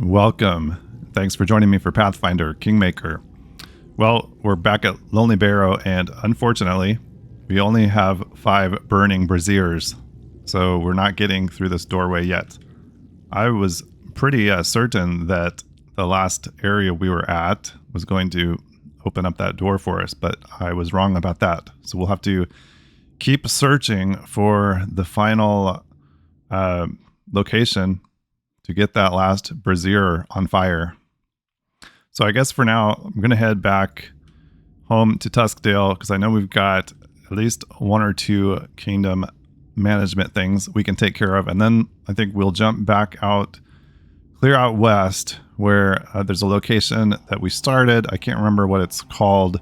Welcome. Thanks for joining me for Pathfinder Kingmaker. Well, we're back at Lonely Barrow, and unfortunately, we only have 5 burning braziers, so we're not getting through this doorway yet. I was pretty certain that the last area we were at was going to open up that door for us, but I was wrong about that. So we'll have to keep searching for the final location to get that last brazier on fire. So I guess for now, I'm going to head back home to Tuskdale because I know we've got at least 1 or 2 kingdom management things we can take care of. And then I think we'll jump back out, clear out west, where there's a location that we started. I can't remember what it's called.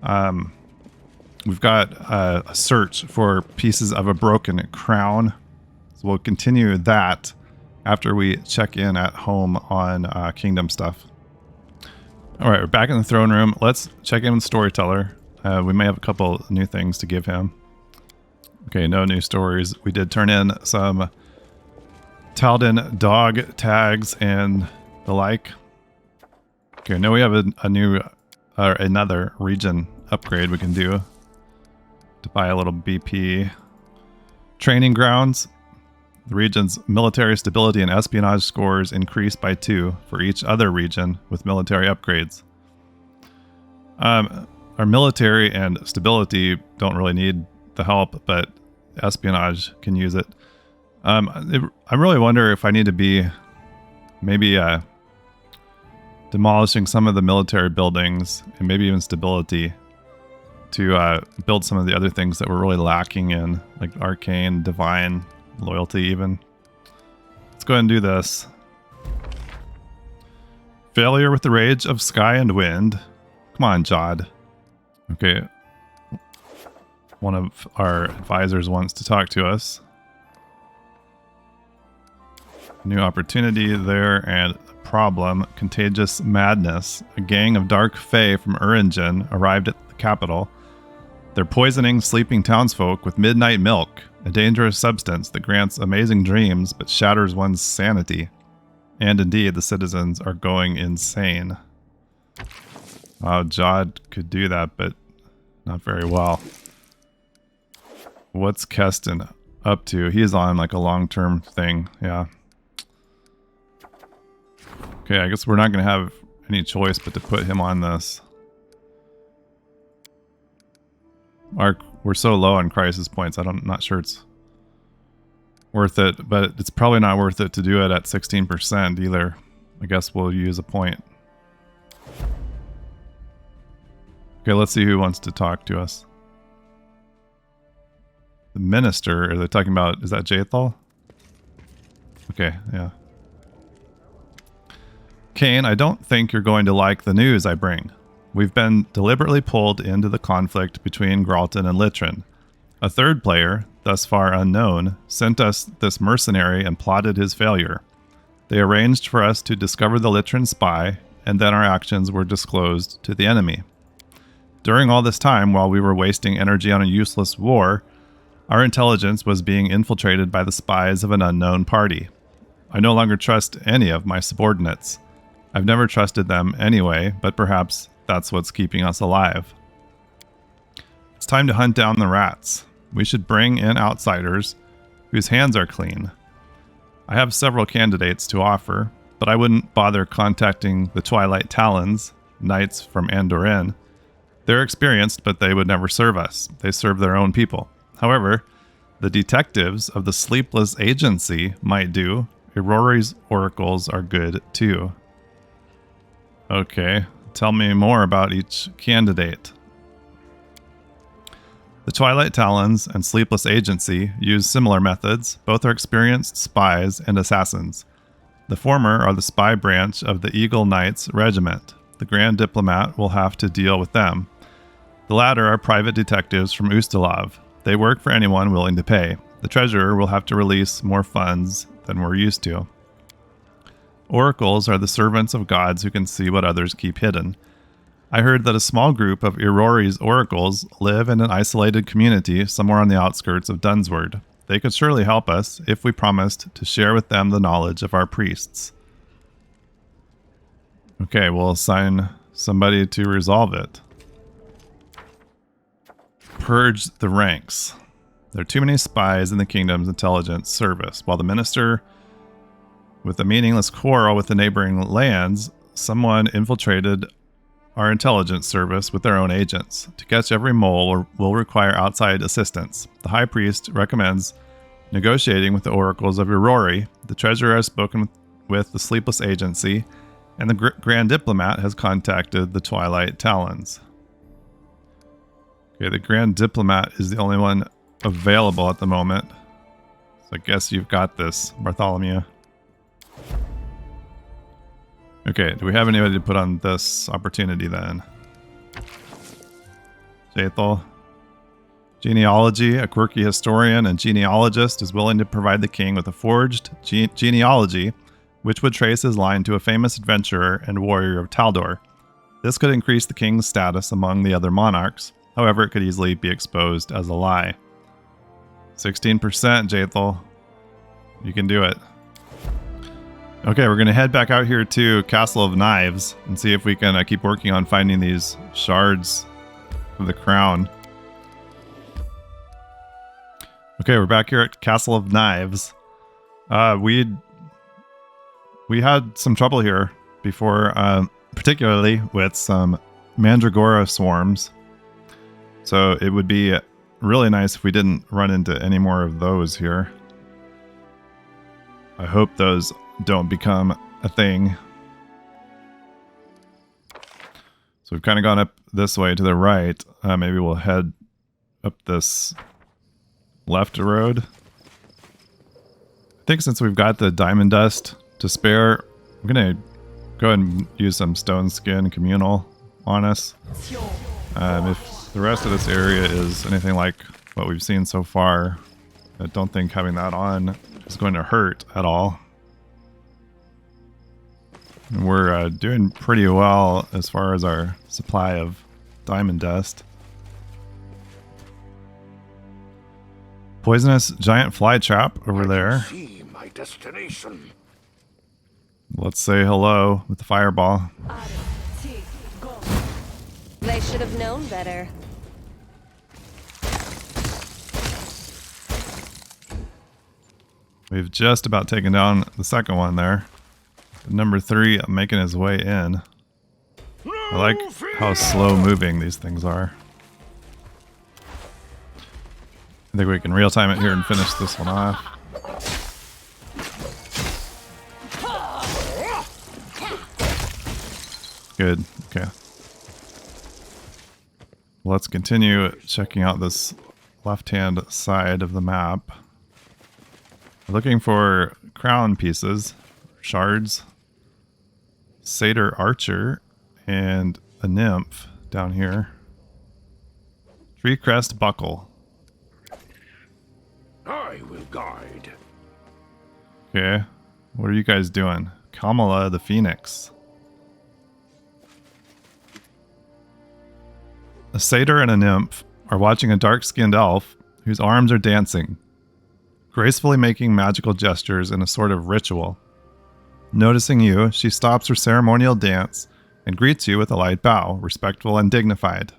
We've got a search for pieces of a broken crown. So we'll continue that after we check in at home on kingdom stuff. All right, we're back in the throne room. Let's check in with Storyteller. We may have a couple new things to give him. Okay, no new stories. We did turn in some Talden dog tags and the like. Okay, now we have another region upgrade we can do to buy a little BP. Training grounds. The region's military stability and espionage scores increase by 2 for each other region with military upgrades. Our military and stability don't really need the help, but espionage can use it. I really wonder if I need to be maybe demolishing some of the military buildings and maybe even stability to build some of the other things that we're really lacking in, like arcane, divine, loyalty even. Let's go ahead and do this. Failure with the rage of sky and wind. Come on, Jod. Okay. One of our advisors wants to talk to us. New opportunity there, and a problem. Contagious madness. A gang of dark fae from Uringen arrived at the capital. They're poisoning sleeping townsfolk with midnight milk, a dangerous substance that grants amazing dreams but shatters one's sanity. And indeed, the citizens are going insane. Wow, Jod could do that, but not very well. What's Keston up to? He is on like a long-term thing, yeah. Okay, I guess we're not going to have any choice but to put him on this. We're so low on crisis points, I'm not sure it's worth it, but it's probably not worth it to do it at 16% either. I guess we'll use a point. Okay, let's see who wants to talk to us. The minister, are they talking about, is that Jaethal? Okay, yeah. Kane, I don't think you're going to like the news I bring. We've been deliberately pulled into the conflict between Gralton and Litrin. A third player, thus far unknown, sent us this mercenary and plotted his failure. They arranged for us to discover the Litrin spy, and then our actions were disclosed to the enemy. During all this time, while we were wasting energy on a useless war, our intelligence was being infiltrated by the spies of an unknown party. I no longer trust any of my subordinates. I've never trusted them anyway, but perhaps that's what's keeping us alive. It's time to hunt down the rats. We should bring in outsiders whose hands are clean. I have several candidates to offer, but I wouldn't bother contacting the Twilight Talons, knights from Andorin. They're experienced, but they would never serve us. They serve their own people. However, the detectives of the Sleepless Agency might do. Aurori's oracles are good too. Okay. Tell me more about each candidate. The Twilight Talons and Sleepless Agency use similar methods. Both are experienced spies and assassins. The former are the spy branch of the Eagle Knights Regiment. The Grand Diplomat will have to deal with them. The latter are private detectives from Ustalav. They work for anyone willing to pay. The Treasurer will have to release more funds than we're used to. Oracles are the servants of gods who can see what others keep hidden. I heard that a small group of Aurori's oracles live in an isolated community somewhere on the outskirts of Dunsword. They could surely help us if we promised to share with them the knowledge of our priests. Okay, we'll assign somebody to resolve it. Purge the ranks. There are too many spies in the kingdom's intelligence service. While the minister with a meaningless quarrel with the neighboring lands, someone infiltrated our intelligence service with their own agents. To catch every mole will require outside assistance. The high priest recommends negotiating with the oracles of Aurori. The treasurer has spoken with the sleepless agency, and the grand diplomat has contacted the Twilight Talons. Okay, the grand diplomat is the only one available at the moment. So I guess you've got this, Bartholomew. Okay, do we have anybody to put on this opportunity then? Jaethal. Genealogy. A quirky historian and genealogist is willing to provide the king with a forged genealogy, which would trace his line to a famous adventurer and warrior of Taldor. This could increase the king's status among the other monarchs. However, it could easily be exposed as a lie. 16%, Jaethal. You can do it. Okay, we're going to head back out here to Castle of Knives and see if we can keep working on finding these shards of the crown. Okay, we're back here at Castle of Knives. We had some trouble here before, particularly with some Mandragora swarms. So it would be really nice if we didn't run into any more of those here. I hope those don't become a thing. So we've kind of gone up this way to the right. Maybe we'll head up this left road. I think since we've got the diamond dust to spare, I'm going to go ahead and use some stone skin communal on us. If the rest of this area is anything like what we've seen so far, I don't think having that on is going to hurt at all. And we're doing pretty well as far as our supply of diamond dust. Poisonous giant fly trap over there. See my destination. Let's say hello with the fireball. They should have known better. We've just about taken down the second one there. Number 3 making his way in. I like how slow moving these things are. I think we can real time it here and finish this one off. Good, okay. Let's continue checking out this left-hand side of the map. We're looking for crown pieces, shards, satyr archer, and a nymph down here. Tree crest buckle. I will guide. Okay, what are you guys doing? Kamala the Phoenix. A satyr and a nymph are watching a dark-skinned elf whose arms are dancing, gracefully making magical gestures in a sort of ritual. Noticing you, she stops her ceremonial dance and greets you with a light bow, respectful and dignified.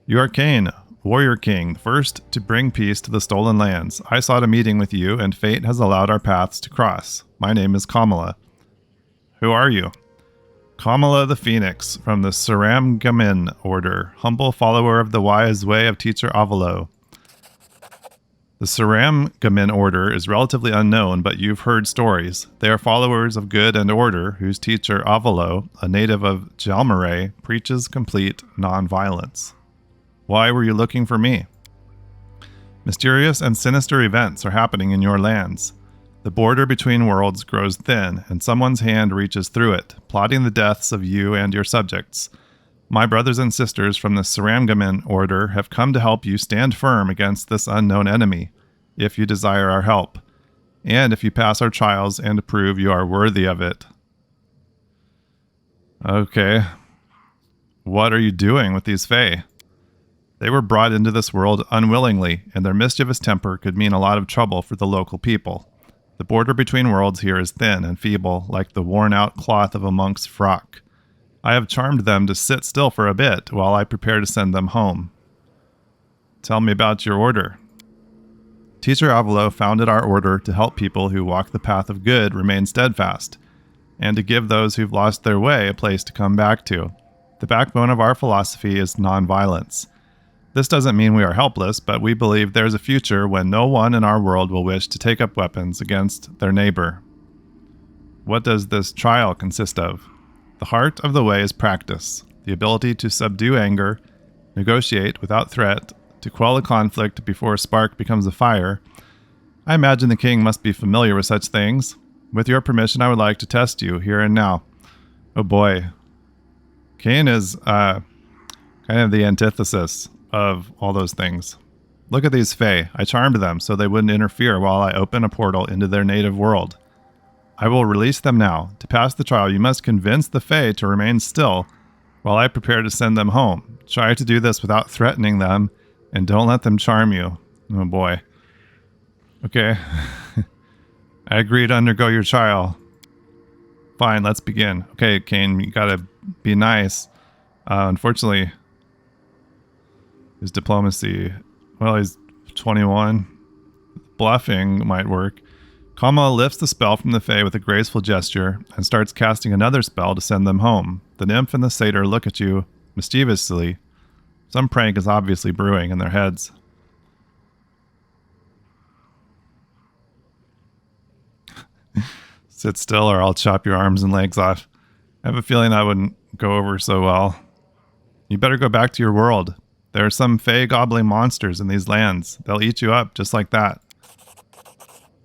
You are Kane, Warrior King, the first to bring peace to the stolen lands. I sought a meeting with you, and fate has allowed our paths to cross. My name is Kamala. Who are you? Kamala the Phoenix, from the Saram-Gamin Order, humble follower of the wise way of Teacher Avalo. The Saram-Gamin Order is relatively unknown, but you've heard stories. They are followers of good and order, whose teacher Avalo, a native of Jalmaray, preaches complete non-violence. Why were you looking for me? Mysterious and sinister events are happening in your lands. The border between worlds grows thin, and someone's hand reaches through it, plotting the deaths of you and your subjects. My brothers and sisters from the Saram-Gamin Order have come to help you stand firm against this unknown enemy, if you desire our help, and if you pass our trials and prove you are worthy of it. Okay. What are you doing with these Fae? They were brought into this world unwillingly, and their mischievous temper could mean a lot of trouble for the local people. The border between worlds here is thin and feeble, like the worn-out cloth of a monk's frock. I have charmed them to sit still for a bit while I prepare to send them home. Tell me about your order. Teacher Avalo founded our order to help people who walk the path of good remain steadfast, and to give those who've lost their way a place to come back to. The backbone of our philosophy is nonviolence. This doesn't mean we are helpless, but we believe there's a future when no one in our world will wish to take up weapons against their neighbor. What does this trial consist of? The heart of the way is practice, the ability to subdue anger, negotiate without threat, to quell a conflict before a spark becomes a fire. I imagine the king must be familiar with such things. With your permission, I would like to test you here and now. Oh boy. Cain is kind of the antithesis of all those things. Look at these Fae. I charmed them so they wouldn't interfere while I open a portal into their native world. I will release them now. To pass the trial, you must convince the Fae to remain still while I prepare to send them home. Try to do this without threatening them, and don't let them charm you. Oh boy. Okay. I agree to undergo your trial. Fine, let's begin. Okay, Cain, you gotta be nice. Unfortunately, his diplomacy, well, he's 21. Bluffing might work. Kama lifts the spell from the Fae with a graceful gesture and starts casting another spell to send them home. The nymph and the satyr look at you mischievously. Some prank is obviously brewing in their heads. Sit still or I'll chop your arms and legs off. I have a feeling that wouldn't go over so well. You better go back to your world. There are some Fae gobbling monsters in these lands. They'll eat you up just like that.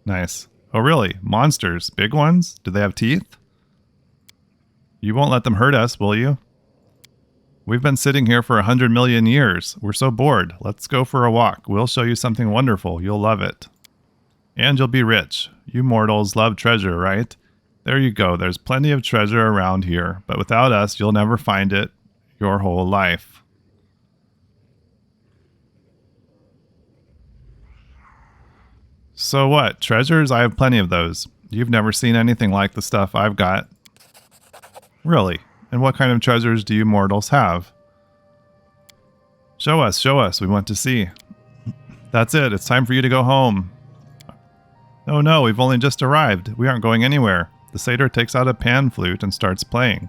Nice. Oh really? Monsters? Big ones? Do they have teeth? You won't let them hurt us, will you? We've been sitting here for 100 million years. We're so bored. Let's go for a walk. We'll show you something wonderful. You'll love it. And you'll be rich. You mortals love treasure, right? There you go. There's plenty of treasure around here, but without us, you'll never find it your whole life. So what? Treasures? I have plenty of those. You've never seen anything like the stuff I've got. Really? And what kind of treasures do you mortals have? Show us. We want to see. That's it. It's time for you to go home. Oh no, we've only just arrived. We aren't going anywhere. The satyr takes out a pan flute and starts playing.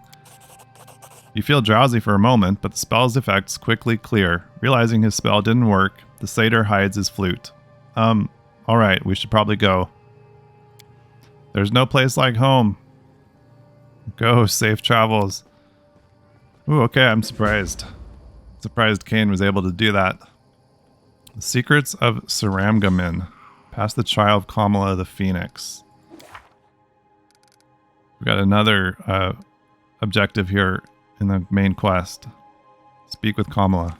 You feel drowsy for a moment, but the spell's effects quickly clear. Realizing his spell didn't work, the satyr hides his flute. Alright, we should probably go. There's no place like home. Go, safe travels. Ooh, okay, I'm surprised. Surprised Cain was able to do that. The Secrets of Saramgamin. Past the trial of Kamala the Phoenix. We got another objective here in the main quest. Speak with Kamala.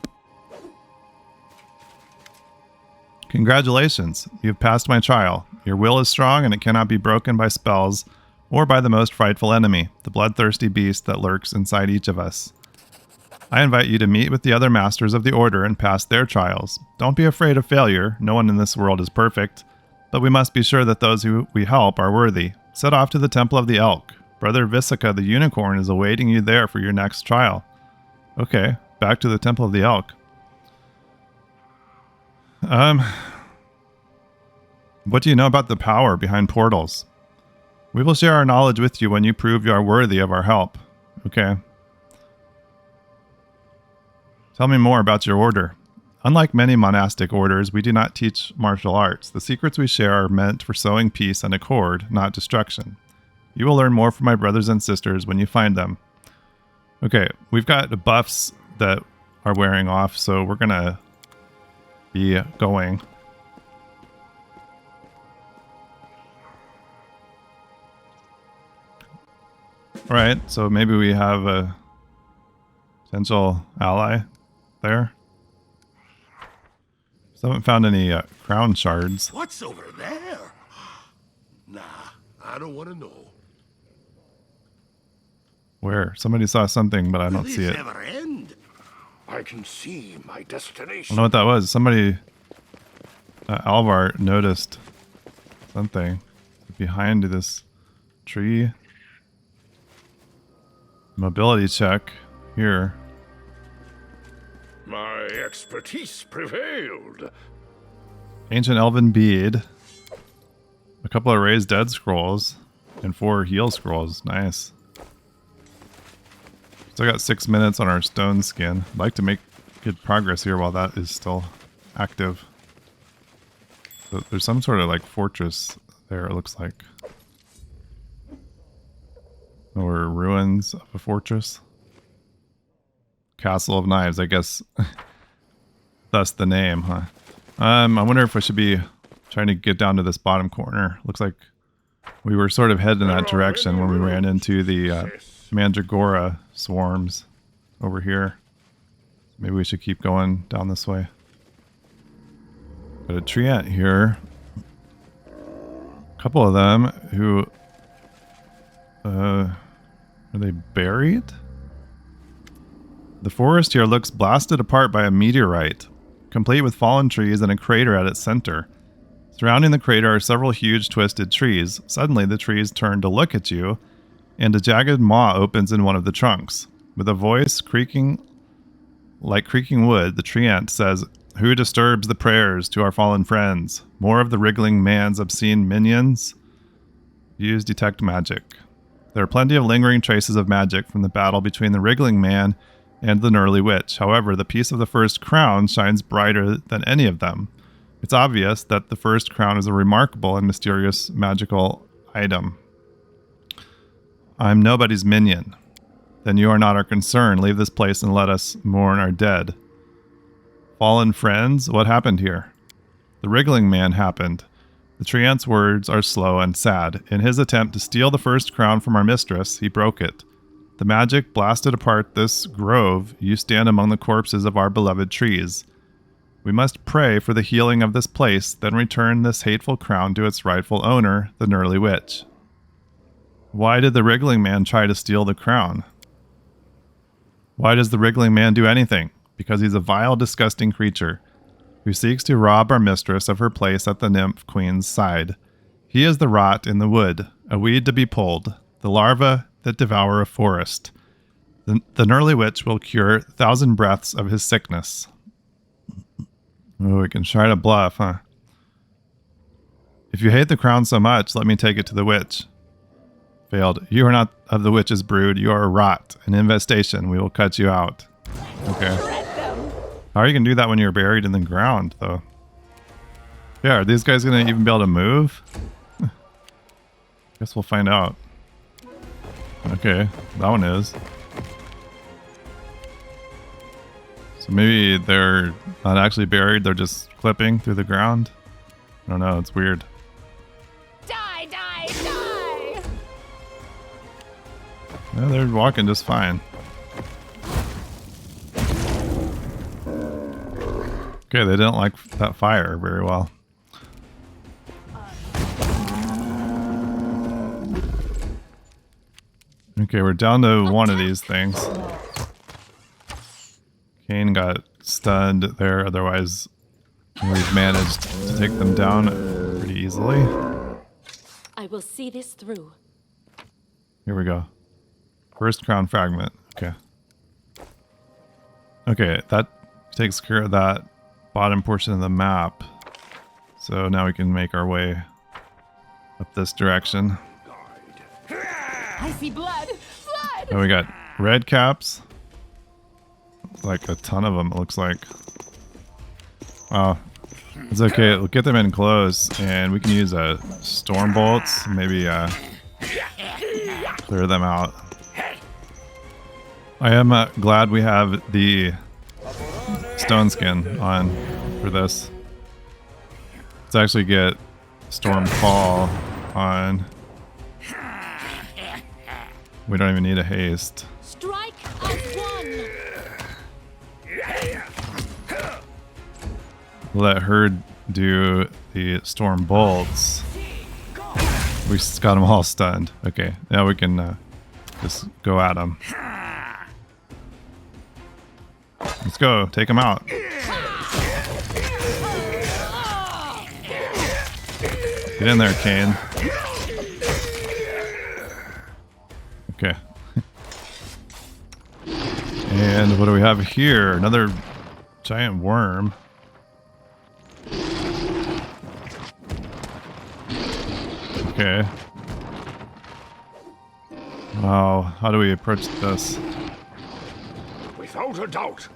Congratulations, you've passed my trial. Your will is strong and it cannot be broken by spells or by the most frightful enemy, the bloodthirsty beast that lurks inside each of us. I invite you to meet with the other masters of the order and pass their trials. Don't be afraid of failure. No one in this world is perfect, but we must be sure that those who we help are worthy. Set off to the Temple of the Elk. Brother Visika the Unicorn is awaiting you there for your next trial. Okay, back to the Temple of the Elk. What do you know about the power behind portals? We will share our knowledge with you when you prove you are worthy of our help. Okay. Tell me more about your order. Unlike many monastic orders, we do not teach martial arts. The secrets we share are meant for sowing peace and accord, not destruction. You will learn more from my brothers and sisters when you find them. Okay, we've got buffs that are wearing off, so we're gonna be going. Alright, so maybe we have a potential ally there. Still haven't found any crown shards. What's over there? Nah, I don't want to know. Where? Somebody saw something, but I don't see it. Never end? I can see my I destination. don't know what that was. Somebody, Alvar noticed something. behind this tree. Mobility check here. My expertise prevailed. Ancient Elven Bead. A couple of Raised Dead Scrolls. And 4 Heal Scrolls. Nice. Still got 6 minutes on our stone skin. I'd like to make good progress here while that is still active. So there's some sort of like fortress there, it looks like. Or ruins of a fortress. Castle of Knives, I guess. Thus the name, huh? I wonder if I should be trying to get down to this bottom corner. Looks like we were sort of headed in that direction when we ran into the Mandragora swarms over here. Maybe we should keep going down this way. Got a tree ant here. A couple of them who... are they buried? The forest here looks blasted apart by a meteorite, complete with fallen trees and a crater at its center. Surrounding the crater are several huge twisted trees. Suddenly the trees turn to look at you, and a jagged maw opens in one of the trunks. With a voice creaking like creaking wood, the tree ant says, "Who disturbs the prayers to our fallen friends? More of the wriggling man's obscene minions? Use detect magic." There are plenty of lingering traces of magic from the battle between the wriggling man and the gnarly witch. However, the piece of the first crown shines brighter than any of them. It's obvious that the first crown is a remarkable and mysterious magical item. I'm nobody's minion. Then you are not our concern. Leave this place and let us mourn our dead. Fallen friends, what happened here? The wriggling man happened. The tree ant's words are slow and sad. In his attempt to steal the first crown from our mistress, he broke it. The magic blasted apart this grove. You stand among the corpses of our beloved trees. We must pray for the healing of this place, then return this hateful crown to its rightful owner, the gnarly witch. Why did the wriggling man try to steal the crown? Why does the wriggling man do anything? Because he's a vile, disgusting creature who seeks to rob our mistress of her place at the nymph queen's side. He is the rot in the wood, a weed to be pulled, the larva that devour a forest. The gnarly witch will cure 1,000 breaths of his sickness. Oh, we can try to bluff, huh? If you hate the crown so much, let me take it to the witch. Failed. You are not of the witch's brood. You are a rot, an infestation. We will cut you out. Okay. How are you going to do that when you're buried in the ground, though? Yeah, are these guys going to even be able to move? Guess we'll find out. Okay, that one is. So maybe they're not actually buried, they're just clipping through the ground. I don't know, it's weird. Die, die, die! Yeah, they're walking just fine. Okay, they didn't like that fire very well. Okay, we're down to one of these things. Kane got stunned there, otherwise we've managed to take them down pretty easily. I will see this through. Here we go. First crown fragment. Okay. Okay, that takes care of that bottom portion of the map. So now we can make our way up this direction. I see blood! Blood! And we got red caps. Like a ton of them, it looks like. Oh, it's okay. We'll get them in close, and we can use storm bolts. Maybe clear them out. I am glad we have the stone skin on for this. Let's actually get storm fall on. We don't even need a haste. Strike as one! Let her do the storm bolts. We just got them all stunned. Okay, now we can just go at them. Let's go, take them out. Get in there, Kane. Okay. And what do we have here? Another giant worm. Okay. Wow, how do we approach this? Without a doubt.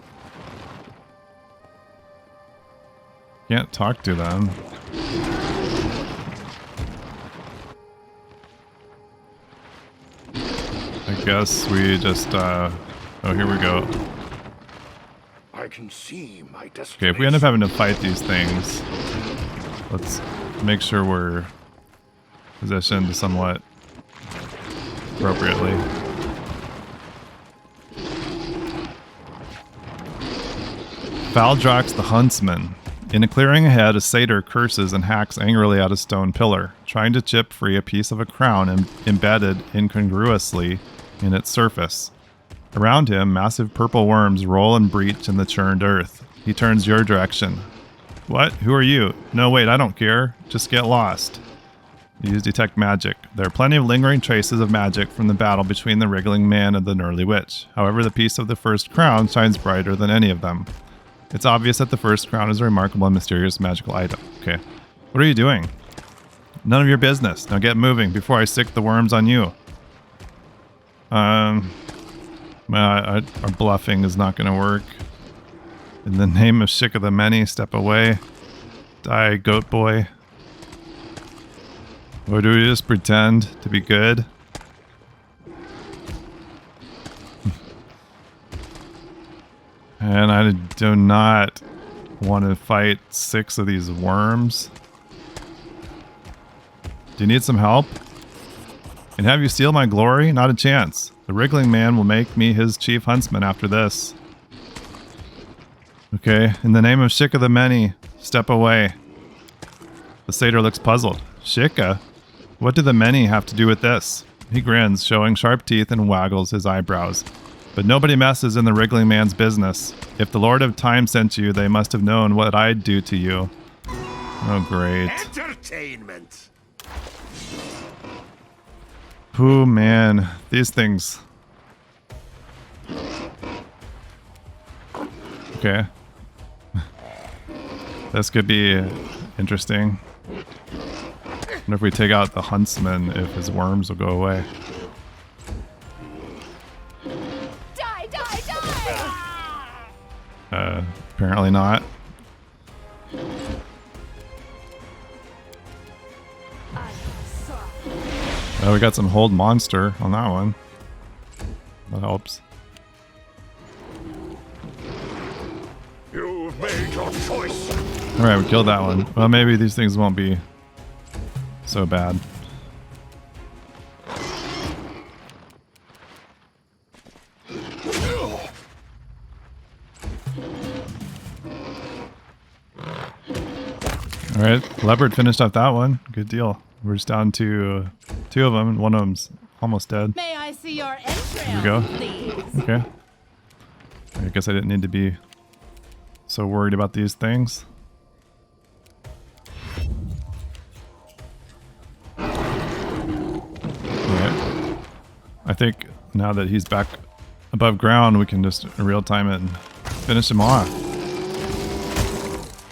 Can't talk to them. I guess we just, oh, here we go. I can see my destination. Okay, if we end up having to fight these things, let's make sure we're positioned somewhat appropriately. Valdrax the Huntsman. In a clearing ahead, a satyr curses and hacks angrily at a stone pillar, trying to chip free a piece of a crown embedded incongruously in its surface. Around him, massive purple worms roll and breach in the churned earth. He turns your direction. What? Who are you? No, wait, I don't care. Just get lost. Use detect magic. There are plenty of lingering traces of magic from the battle between the wriggling man and the gnarly witch. However, the piece of the first crown shines brighter than any of them. It's obvious that the first crown is a remarkable and mysterious magical item. Okay. What are you doing? None of your business. Now get moving before I sick the worms on you. Our bluffing is not going to work. In the name of Shik of the Many, step away. Die, goat boy. Or do we just pretend to be good? And I do not want to fight 6 of these worms. Do you need some help? And have you steal my glory? Not a chance. The wriggling man will make me his chief huntsman after this. Okay, in the name of Shik of the Many, step away. The satyr looks puzzled. Shika? What do the many have to do with this? He grins, showing sharp teeth, and waggles his eyebrows. But nobody messes in the wriggling man's business. If the Lord of Time sent you, they must have known what I'd do to you. Oh, great. Entertainment. Ooh, man. These things. Okay. This could be interesting. Wonder if we take out the huntsman, if his worms will go away. Die, die, die! Apparently not. Oh, we got some hold monster on that one. That helps. You've made your choice. Alright, we killed that one. Well, maybe these things won't be so bad. Alright, Leopard finished off that one. Good deal. We're just down to 2 of them, and one of them's almost dead. May I see your entrails, Here we go. please? Okay. I guess I didn't need to be so worried about these things. Alright. I think now that he's back above ground, we can just real time it and finish him off.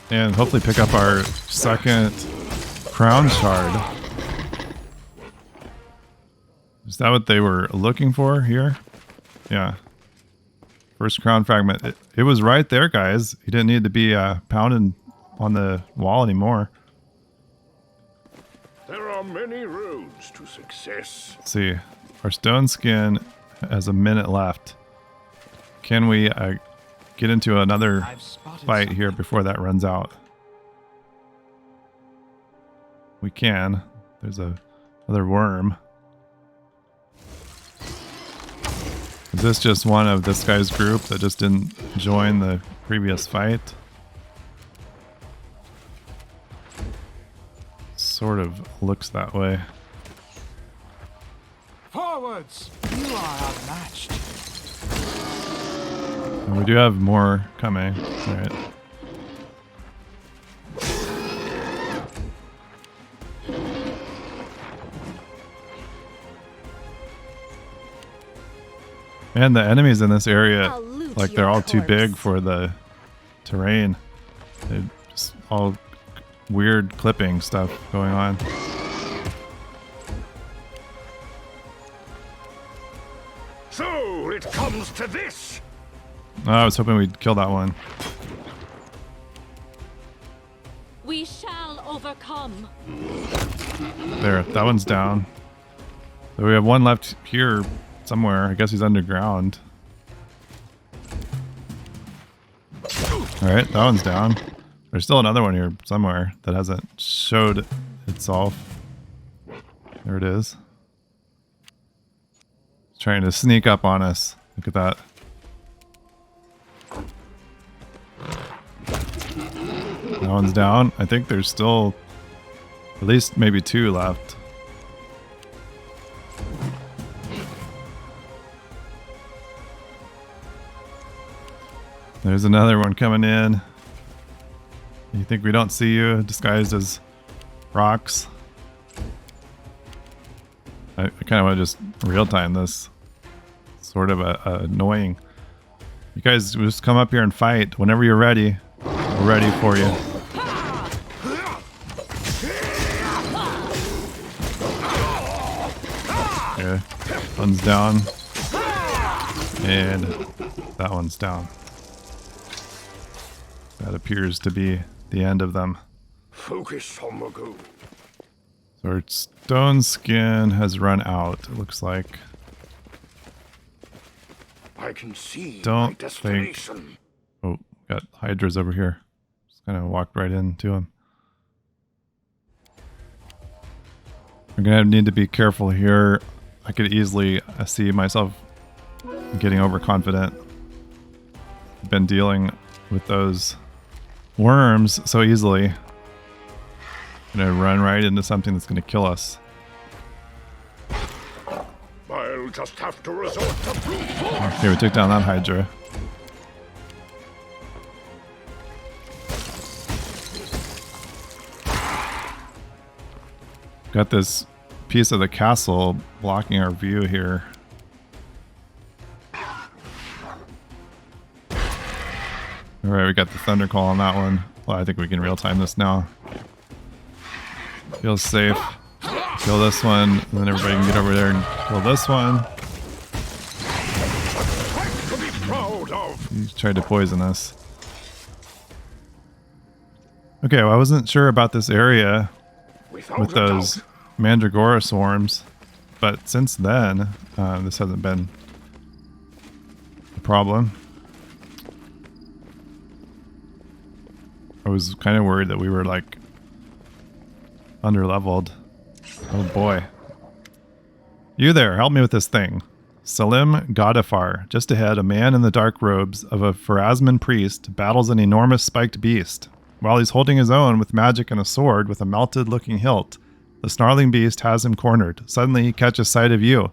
And hopefully pick up our second crown shard. Is that what they were looking for here? Yeah. First crown fragment. It was right there, guys. You didn't need to be pounding on the wall anymore. There are many roads to success. Let's see. Our stone skin has a minute left. Can we get into another fight here before that runs out? We can. There's another worm. Is this just one of this guy's group that just didn't join the previous fight? Sort of looks that way. Forwards! You are outmatched. And we do have more coming. Alright. And the enemies in this area, I'll loot like they're your all too big corpse. for the terrain. They're just all weird clipping stuff going on. So it comes to this. Oh, I was hoping we'd kill that one. We shall overcome. There, that one's down. So we have one left here somewhere. I guess he's underground. Alright, that one's down. There's still another one here somewhere that hasn't showed itself. There it is. It's trying to sneak up on us. Look at that. That one's down. I think there's still at least maybe two left. There's another one coming in. You think we don't see you disguised as rocks? I kind of want to just real time this. Sort of annoying. You guys just come up here and fight whenever you're ready. We're ready for you. Okay, one's down. And that one's down. That appears to be the end of them. Focus on the goal. So our stone skin has run out, it looks like. I can see my Don't think... destination. Oh, got hydras over here. Just kind of walked right into him. We're gonna need to be careful here. I could easily see myself getting overconfident. I've been dealing with those worms so easily. I'm gonna run right into something that's gonna kill us. I'll just have to resort to brute force. Okay, we took down that hydra. Got this piece of the castle blocking our view here. Alright, we got the thunder call on that one. Well, I think we can real time this now. Feels safe. Kill this one, and then everybody can get over there and kill this one. To be proud of. He tried to poison us. Okay, well, I wasn't sure about this area Without with a those doubt. mandragora swarms, but since then, this hasn't been a problem. I was kind of worried that we were like under-leveled. Oh boy. You there, help me with this thing. Salim Godafar. Just ahead, a man in the dark robes of a Pharasman priest battles an enormous spiked beast. While he's holding his own with magic and a sword with a melted-looking hilt, the snarling beast has him cornered. Suddenly he catches sight of you.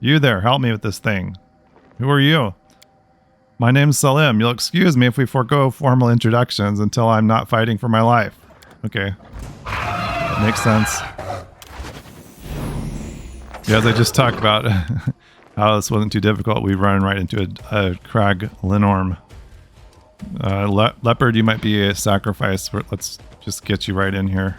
You there, help me with this thing. Who are you? My name's Salim. You'll excuse me if we forego formal introductions until I'm not fighting for my life. Okay. Makes sense. Yeah, as I just talked about how this wasn't too difficult, we run right into a crag Linorm. Leopard, you might be a sacrifice. Let's just get you right in here.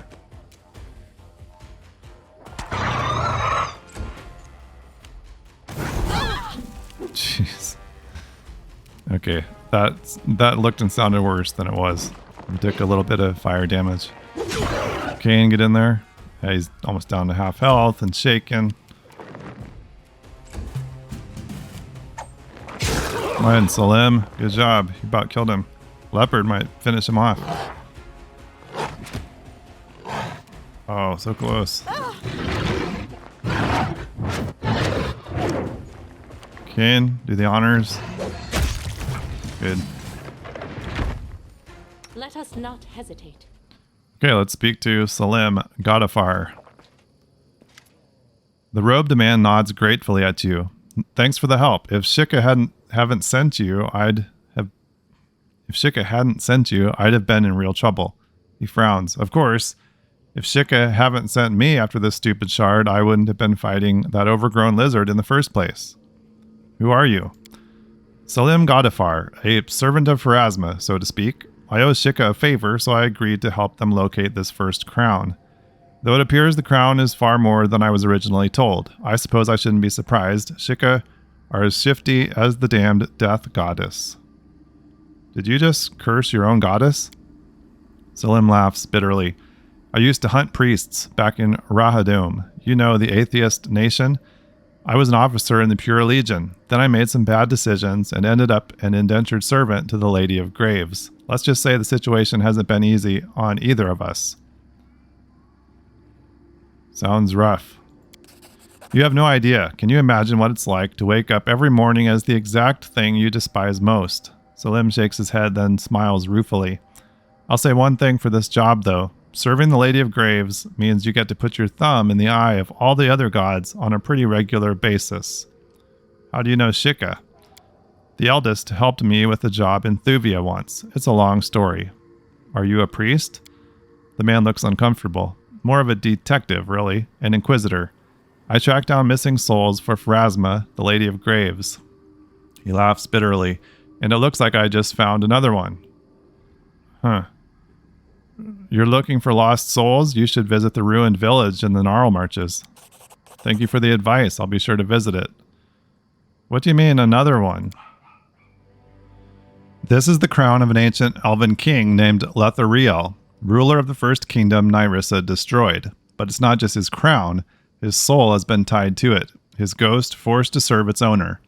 Jeez. Okay, that looked and sounded worse than it was. We took a little bit of fire damage. Kane, get in there. Yeah, he's almost down to half health and shaken. Come on, Salim. Good job. You about killed him. Leopard might finish him off. Oh, so close. Kane, do the honors. Good. Let us not hesitate. Okay, let's speak to Salim Godafar. The robed man nods gratefully at you. Thanks for the help. If Shika hadn't sent you, I'd have been in real trouble. He frowns. Of course, if Shika haven't sent me after this stupid shard, I wouldn't have been fighting that overgrown lizard in the first place. Who are you? Salim Godifar, a servant of Pharasma, so to speak. I owe Shika a favor, so I agreed to help them locate this first crown. Though it appears the crown is far more than I was originally told. I suppose I shouldn't be surprised. Shika are as shifty as the damned death goddess. Did you just curse your own goddess? Salim laughs bitterly. I used to hunt priests back in Rahadum. You know, the atheist nation? I was an officer in the Pure Legion. Then I made some bad decisions and ended up an indentured servant to the Lady of Graves. Let's just say the situation hasn't been easy on either of us. Sounds rough. You have no idea. Can you imagine what it's like to wake up every morning as the exact thing you despise most? Salim shakes his head, then smiles ruefully. I'll say one thing for this job, though. Serving the Lady of Graves means you get to put your thumb in the eye of all the other gods on a pretty regular basis. How do you know Shika? The eldest helped me with a job in Thuvia once. It's a long story. Are you a priest? The man looks uncomfortable. More of a detective, really, an inquisitor. I track down missing souls for Pharasma, the Lady of Graves. He laughs bitterly, and it looks like I just found another one. Huh. You're looking for lost souls? You should visit the ruined village in the Gnarl Marches. Thank you for the advice. I'll be sure to visit it. What do you mean, another one? This is the crown of an ancient elven king named Lethariel, ruler of the first kingdom Nyrissa destroyed. But it's not just his crown. His soul has been tied to it, his ghost forced to serve its owner.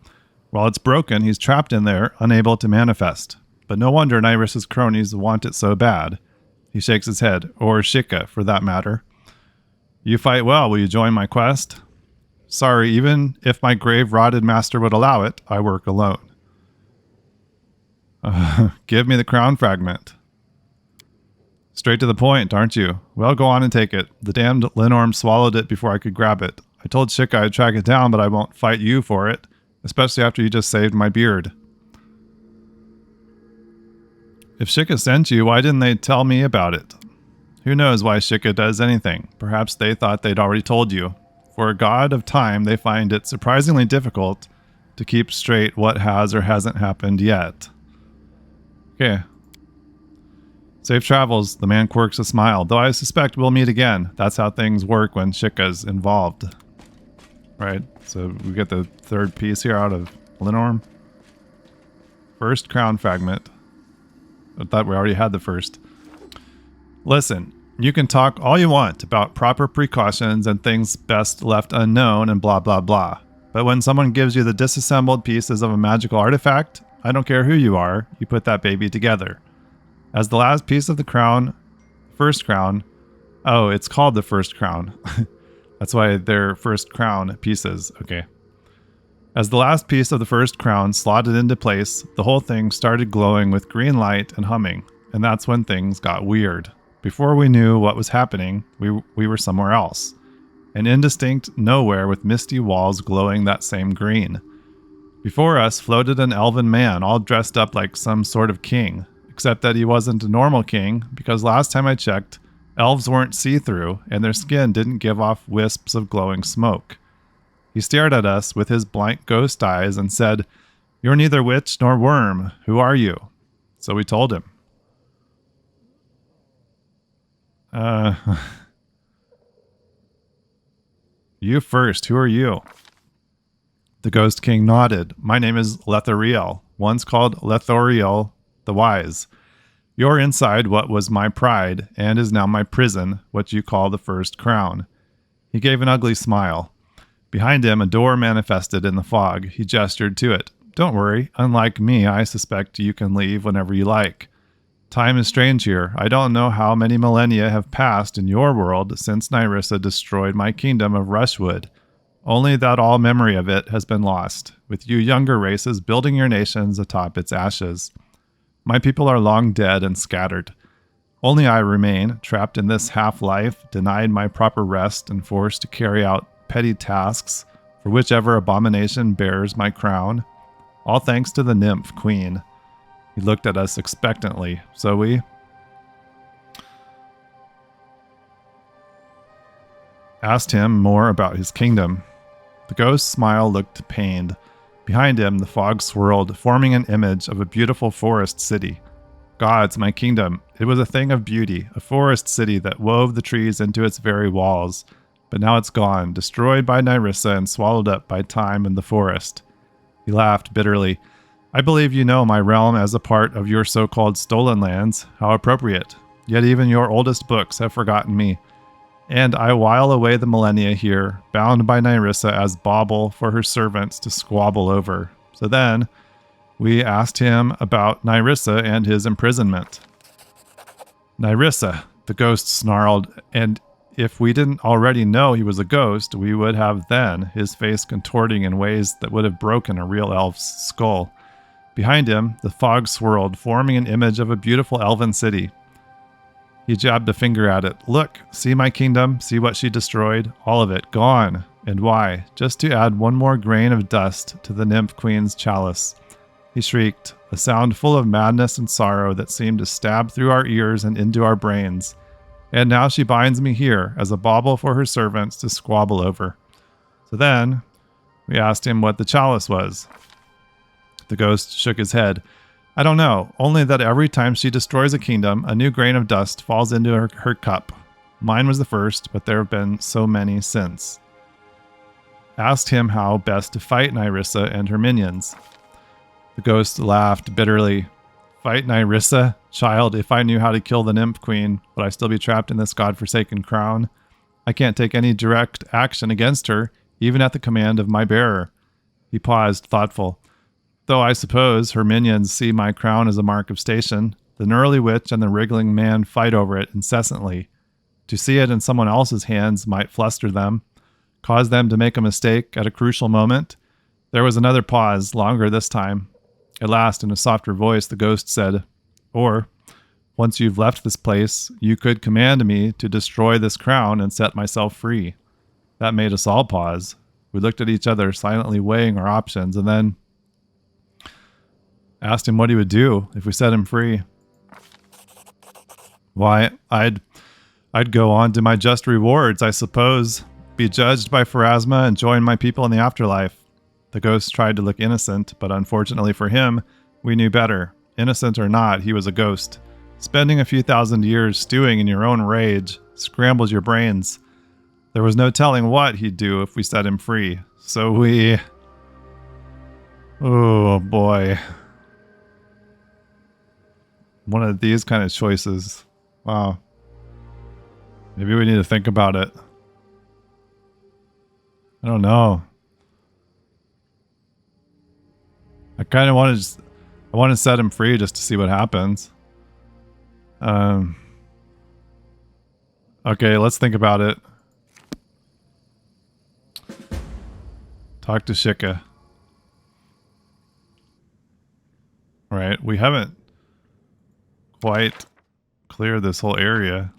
While it's broken, he's trapped in there, unable to manifest. But no wonder Nyrissa's cronies want it so bad. He shakes his head, or Shika, for that matter. You fight well. Will you join my quest? Sorry, even if my grave-rotted master would allow it, I work alone. Give me the crown fragment. Straight to the point, aren't you? Well, go on and take it. The damned Linorm swallowed it before I could grab it. I told Shika I'd track it down, but I won't fight you for it, especially after you just saved my beard. If Shika sent you, why didn't they tell me about it? Who knows why Shika does anything? Perhaps they thought they'd already told you. For a god of time, they find it surprisingly difficult to keep straight what has or hasn't happened yet. Okay. Safe travels. The man quirks a smile, though I suspect we'll meet again. That's how things work when Shika's involved. Right, so we get the third piece here out of Linorm. First crown fragment. I thought we already had the first. Listen, you can talk all you want about proper precautions and things best left unknown and blah blah blah. But when someone gives you the disassembled pieces of a magical artifact, I don't care who you are, you put that baby together. As the last piece of the crown, first crown, oh, it's called the first crown. That's why they're first crown pieces, okay. As the last piece of the first crown slotted into place, the whole thing started glowing with green light and humming, and that's when things got weird. Before we knew what was happening, we were somewhere else. An indistinct nowhere with misty walls glowing that same green. Before us floated an elven man, all dressed up like some sort of king, except that he wasn't a normal king, because last time I checked, elves weren't see-through, and their skin didn't give off wisps of glowing smoke. He stared at us with his blank ghost eyes and said, "You're neither witch nor worm. Who are you?" So we told him. You first. Who are you? The Ghost King nodded. My name is Lethariel, once called Lethoriel the Wise. You're inside what was my pride and is now my prison, what you call the first crown. He gave an ugly smile. Behind him, a door manifested in the fog. He gestured to it. Don't worry. Unlike me, I suspect you can leave whenever you like. Time is strange here. I don't know how many millennia have passed in your world since Nyrissa destroyed my kingdom of Rushwood. Only that all memory of it has been lost, with you younger races building your nations atop its ashes. My people are long dead and scattered. Only I remain, trapped in this half-life, denied my proper rest and forced to carry out petty tasks for whichever abomination bears my crown. All thanks to the nymph queen. He looked at us expectantly, so we asked him more about his kingdom. The ghost's smile looked pained. Behind him, the fog swirled, forming an image of a beautiful forest city. Gods, my kingdom. It was a thing of beauty, a forest city that wove the trees into its very walls. But now it's gone, destroyed by Nyrissa and swallowed up by time and the forest. He laughed bitterly. I believe you know my realm as a part of your so-called stolen lands. How appropriate. Yet even your oldest books have forgotten me. And I while away the millennia here, bound by Nyrissa as bauble for her servants to squabble over. So then, we asked him about Nyrissa and his imprisonment. Nyrissa, the ghost snarled, and if we didn't already know he was a ghost, we would have then, his face contorting in ways that would have broken a real elf's skull. Behind him, the fog swirled, forming an image of a beautiful elven city. He jabbed a finger at it. Look, see my kingdom, see what she destroyed? All of it, gone. And why? Just to add one more grain of dust to the nymph queen's chalice. He shrieked, a sound full of madness and sorrow that seemed to stab through our ears and into our brains. And now she binds me here as a bauble for her servants to squabble over. So then, we asked him what the chalice was. The ghost shook his head. I don't know, only that every time she destroys a kingdom, a new grain of dust falls into her cup. Mine was the first, but there have been so many since. Asked him how best to fight Nyrissa and her minions. The ghost laughed bitterly. Fight Nyrissa? Child, if I knew how to kill the nymph queen, would I still be trapped in this godforsaken crown? I can't take any direct action against her, even at the command of my bearer. He paused, thoughtful. Though I suppose her minions see my crown as a mark of station, the gnurly witch and the wriggling man fight over it incessantly. To see it in someone else's hands might fluster them, cause them to make a mistake at a crucial moment. There was another pause, longer this time. At last, in a softer voice, the ghost said, Or, once you've left this place, you could command me to destroy this crown and set myself free. That made us all pause. We looked at each other, silently weighing our options, and then asked him what he would do if we set him free. Why, I'd go on to my just rewards, I suppose. Be judged by Pharasma and join my people in the afterlife. The ghost tried to look innocent, but unfortunately for him, we knew better. Innocent or not, he was a ghost. Spending a few thousand years stewing in your own rage scrambles your brains. There was no telling what he'd do if we set him free. So we... Oh boy. One of these kind of choices. Wow. Maybe we need to think about it. I don't know. I kind of want to set him free just to see what happens. Okay, let's think about it. Talk to Shika. Right, we haven't quite cleared this whole area.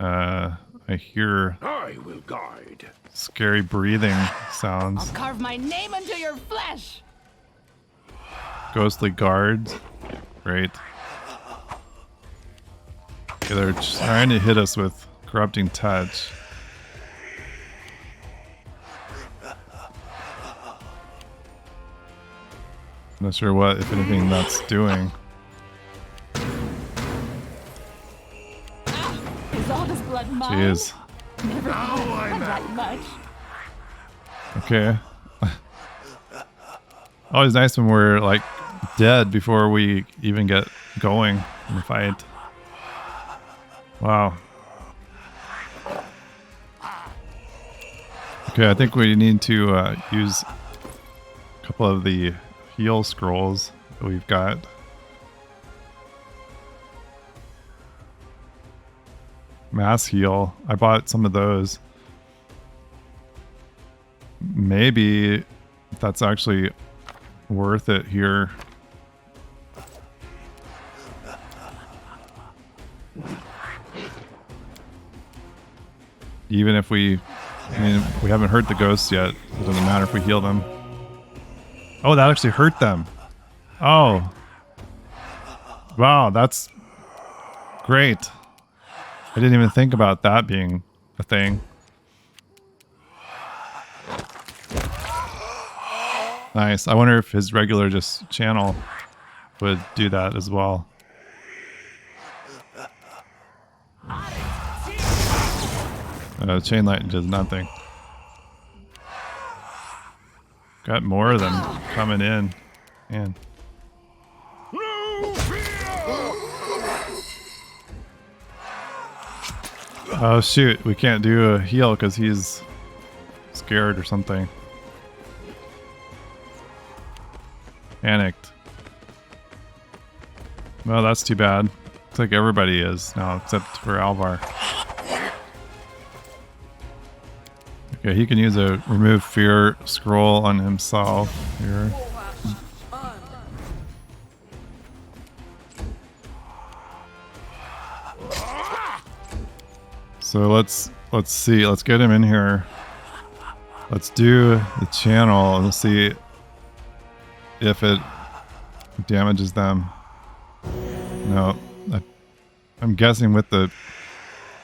I hear I will guide. scary breathing sounds. I'll carve my name into your flesh. Ghostly guards. Great. Okay, they're trying to hit us with corrupting touch. Not sure what, if anything, that's doing. Is all this blood mine? Jeez. Never had that much. Okay. Always nice when we're like dead before we even get going in the fight. Wow. Okay, I think we need to use a couple of the heal scrolls that we've got. Mass heal. I bought some of those. Maybe that's actually worth it here. Even if we haven't hurt the ghosts yet. It doesn't matter if we heal them. Oh, that actually hurt them. Oh. Wow, that's great. I didn't even think about that being a thing. Nice. I wonder if his regular just channel would do that as well. Chain light does nothing. Got more of them coming in. Man. Oh shoot, we can't do a heal because he's scared or something. Panicked. Well, that's too bad. Looks like everybody is now except for Alvar. Okay, he can use a remove fear scroll on himself here. So let's see. Let's get him in here. Let's do the channel and let's see if it damages them. No, I'm guessing with the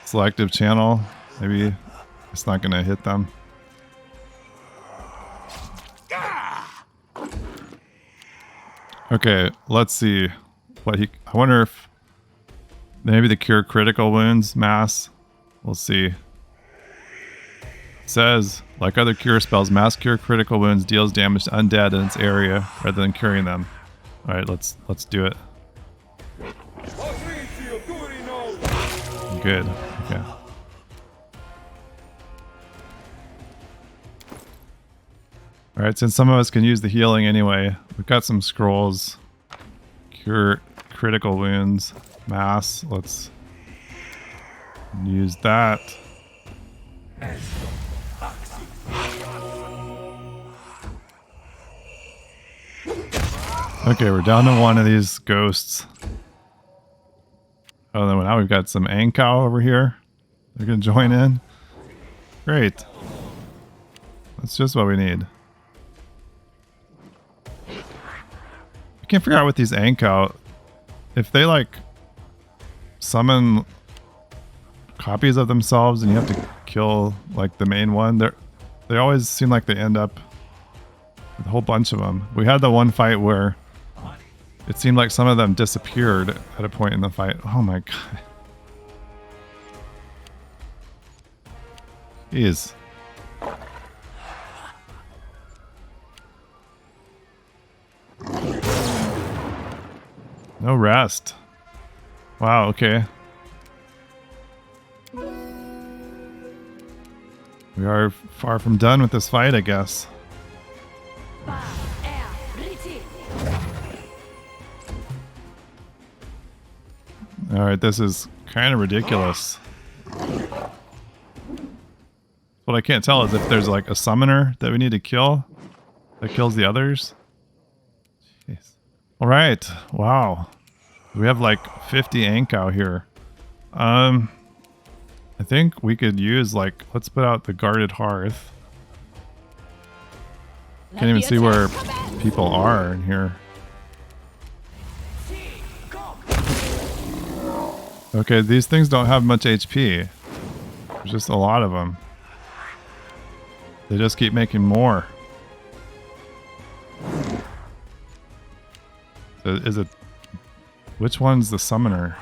selective channel, maybe it's not going to hit them. Okay, let's see what he. I wonder if maybe the cure critical wounds mass. We'll see. It says, like other cure spells, mass cure critical wounds deals damage to undead in its area rather than curing them. All right, let's do it. Good. Okay. All right, since some of us can use the healing anyway, we've got some scrolls. Cure critical wounds, mass. Let's use that. Okay, we're down to one of these ghosts. Oh, then now we've got some Ankau over here. They're gonna join in. Great. That's just what we need. I can't figure out with these Ankau if they like summon copies of themselves and you have to kill like the main one. They always seem like they end up with a whole bunch of them. We had the one fight where it seemed like some of them disappeared at a point in the fight. Oh my god. Jeez. No rest. Wow, okay. We are far from done with this fight, I guess. Alright, this is kind of ridiculous. What I can't tell is if there's like a summoner that we need to kill that kills the others. Jeez. Alright, wow. We have like 50 Ankau here. I think we could use like, let's put out the guarded hearth. Can't even see where people are in here. Okay, these things don't have much HP. There's just a lot of them. They just keep making more. So is it... Which one's the summoner?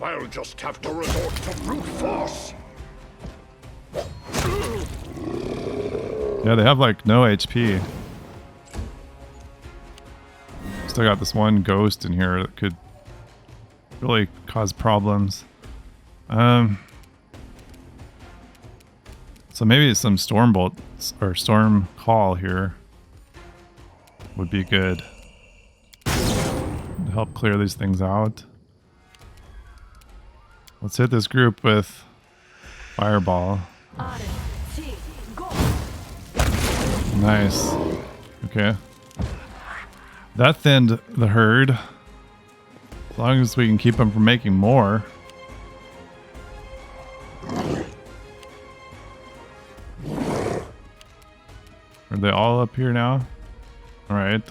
I'll just have to resort to brute force. Yeah, they have like no HP. Still got this one ghost in here that could really cause problems. So maybe some storm bolts or storm call here would be good to help clear these things out. Let's hit this group with fireball. Nice. Okay. That thinned the herd. As long as we can keep them from making more. Are they all up here now? Alright.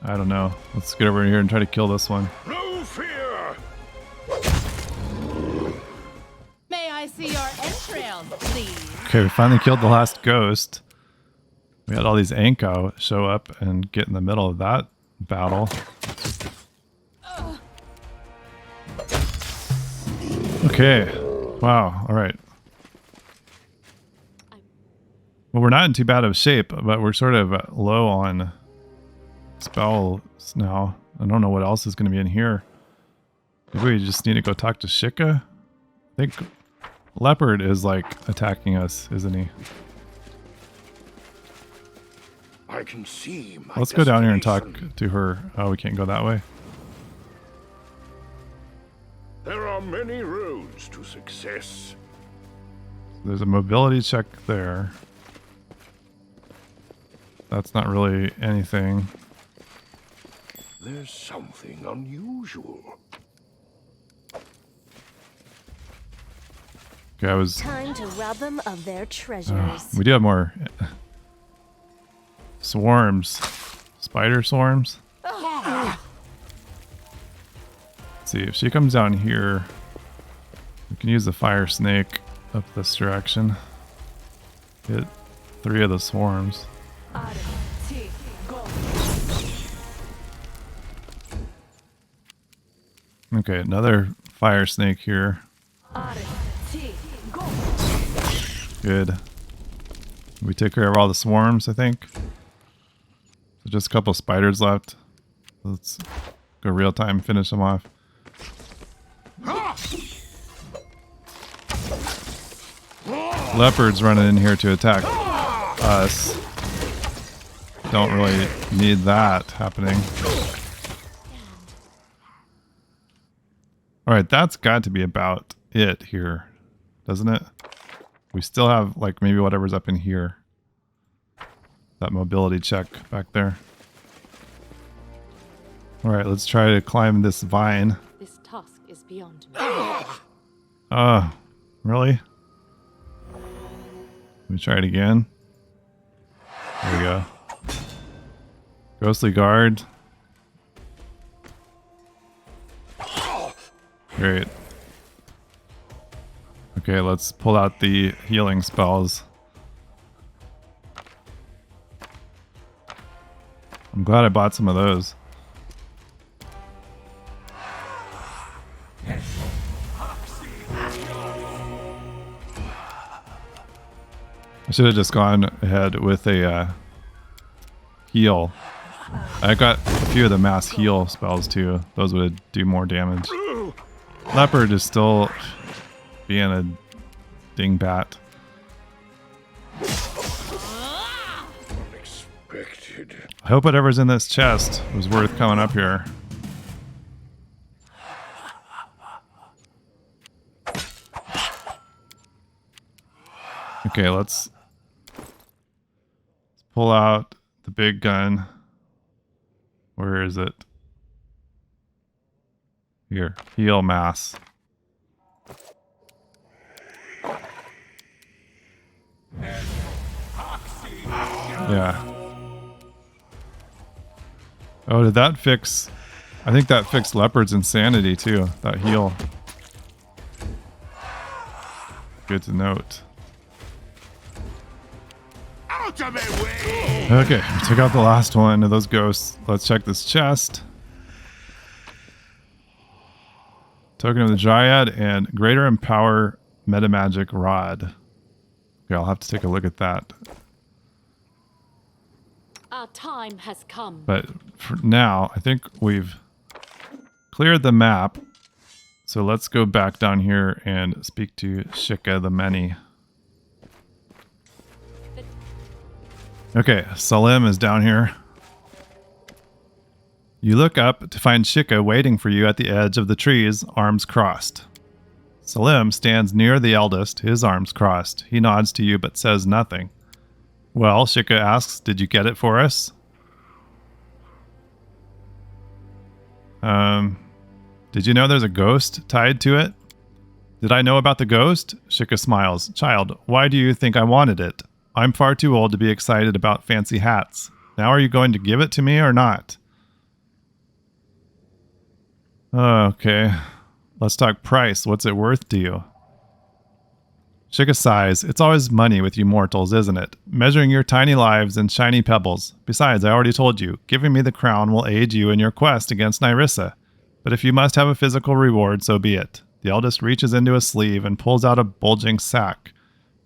I don't know. Let's get over here and try to kill this one. No fear! May I see your entrails, please? Okay, we finally killed the last ghost. We had all these Anko show up and get in the middle of that battle. Okay. Wow. All right. Well, we're not in too bad of shape, but we're sort of low on spells now. I don't know what else is going to be in here. Maybe we just need to go talk to Shika? I think Leopard is like attacking us, isn't he? I can see my Let's go down here and talk destination. to her. Oh, we can't go that way. There are many roads to success. There's a mobility check there. That's not really anything. There's something unusual. Okay, I was... Time to rob them of their treasures. we do have more swarms. Spider swarms. Let's see, if she comes down here, we can use the fire snake up this direction. Hit 3 of the swarms. Okay, another fire snake here. Good. We take care of all the swarms, I think. So just a couple spiders left. Let's go real time, finish them off. Leopard's running in here to attack us. Don't really need that happening. Alright, that's got to be about it here, doesn't it? We still have, like, maybe whatever's up in here. That mobility check back there. Alright, let's try to climb this vine. This task is beyond me. Oh, really? Let me try it again. There we go. Ghostly guard. Great. Okay, let's pull out the healing spells. I'm glad I bought some of those. I should have just gone ahead with a heal. I got a few of the mass heal spells too. Those would do more damage. Leopard is still being a dingbat. Unexpected. I hope whatever's in this chest was worth coming up here. Okay, let's pull out the big gun. Where is it? Here, heal mass. Yeah. Oh, did that fix... I think that fixed Leopard's insanity too, that heal. Good to note. Out of my way! Okay, we took out the last one of those ghosts. Let's check this chest. Token of the Dryad and Greater Empower Metamagic Rod. Okay, I'll have to take a look at that. Our time has come. But for now, I think we've cleared the map. So let's go back down here and speak to Shika the Many. Okay, Salim is down here. You look up to find Shika waiting for you at the edge of the trees, arms crossed. Salim stands near the eldest, his arms crossed. He nods to you but says nothing. Well, Shika asks, did you get it for us? Did you know there's a ghost tied to it? Did I know about the ghost? Shika smiles. Child, why do you think I wanted it? I'm far too old to be excited about fancy hats. Now are you going to give it to me or not? Okay. Let's talk price. What's it worth to you? Shika sighs. It's always money with you mortals, isn't it? Measuring your tiny lives in shiny pebbles. Besides, I already told you, giving me the crown will aid you in your quest against Nyrissa. But if you must have a physical reward, so be it. The eldest reaches into a sleeve and pulls out a bulging sack,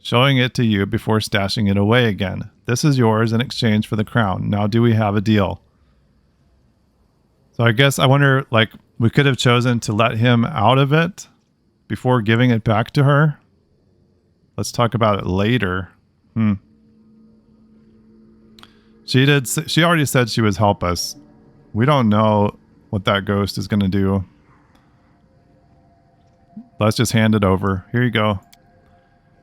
showing it to you before stashing it away again. This is yours in exchange for the crown. Now do we have a deal? So I guess I wonder, like, we could have chosen to let him out of it before giving it back to her. Let's talk about it later. She already said she would help us. We don't know what that ghost is going to do. Let's just hand it over. Here you go.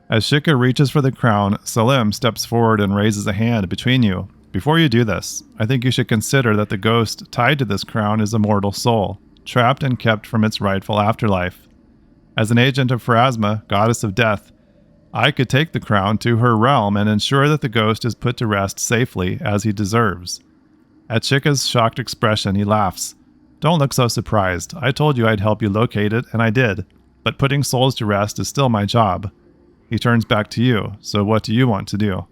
As Shika reaches for the crown, Salim steps forward and raises a hand between you. Before you do this, I think you should consider that the ghost tied to this crown is a mortal soul, trapped and kept from its rightful afterlife. As an agent of Pharasma, goddess of death, I could take the crown to her realm and ensure that the ghost is put to rest safely as he deserves. At Shika's shocked expression, he laughs. Don't look so surprised. I told you I'd help you locate it, and I did. But putting souls to rest is still my job. He turns back to you. So what do you want to do?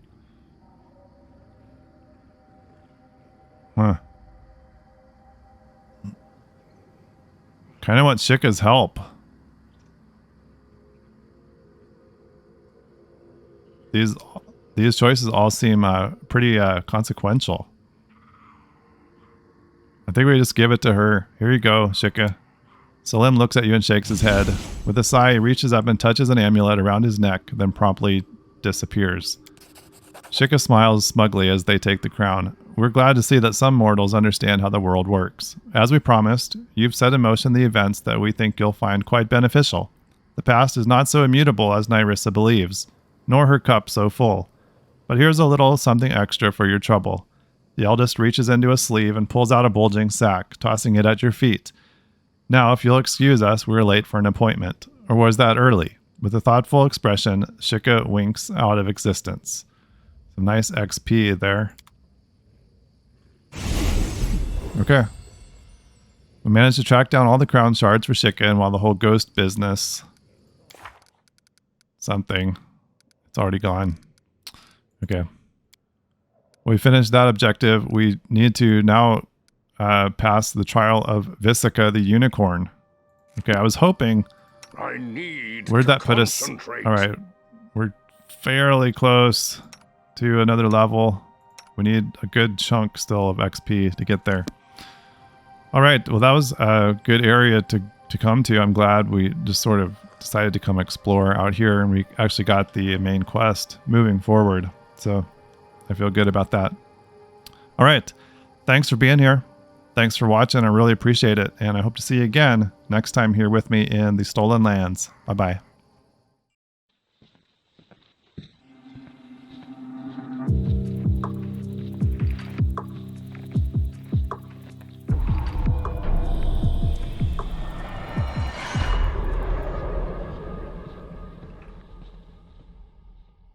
Kind of want Shika's help. These choices all seem pretty consequential. I think we just give it to her. Here you go, Shika. Salim looks at you and shakes his head. With a sigh, he reaches up and touches an amulet around his neck, then promptly disappears. Shika smiles smugly as they take the crown. We're glad to see that some mortals understand how the world works. As we promised, you've set in motion the events that we think you'll find quite beneficial. The past is not so immutable as Nyrissa believes, nor her cup so full. But here's a little something extra for your trouble. The eldest reaches into a sleeve and pulls out a bulging sack, tossing it at your feet. Now, if you'll excuse us, we're late for an appointment. Or was that early? With a thoughtful expression, Shika winks out of existence. Some nice XP there. Okay. We managed to track down all the crown shards for Shika, and while the whole ghost business... something. It's already gone. Okay. We finished that objective. We need to now pass the trial of Visika the unicorn. Okay, I was hoping... I need Where'd to that put us? concentrate. Alright. We're fairly close to another level. We need a good chunk still of XP to get there. Alright, well that was a good area to come to. I'm glad we just sort of decided to come explore out here, and we actually got the main quest moving forward. So I feel good about that. Alright, thanks for being here. Thanks for watching. I really appreciate it. And I hope to see you again next time here with me in the Stolen Lands. Bye-bye.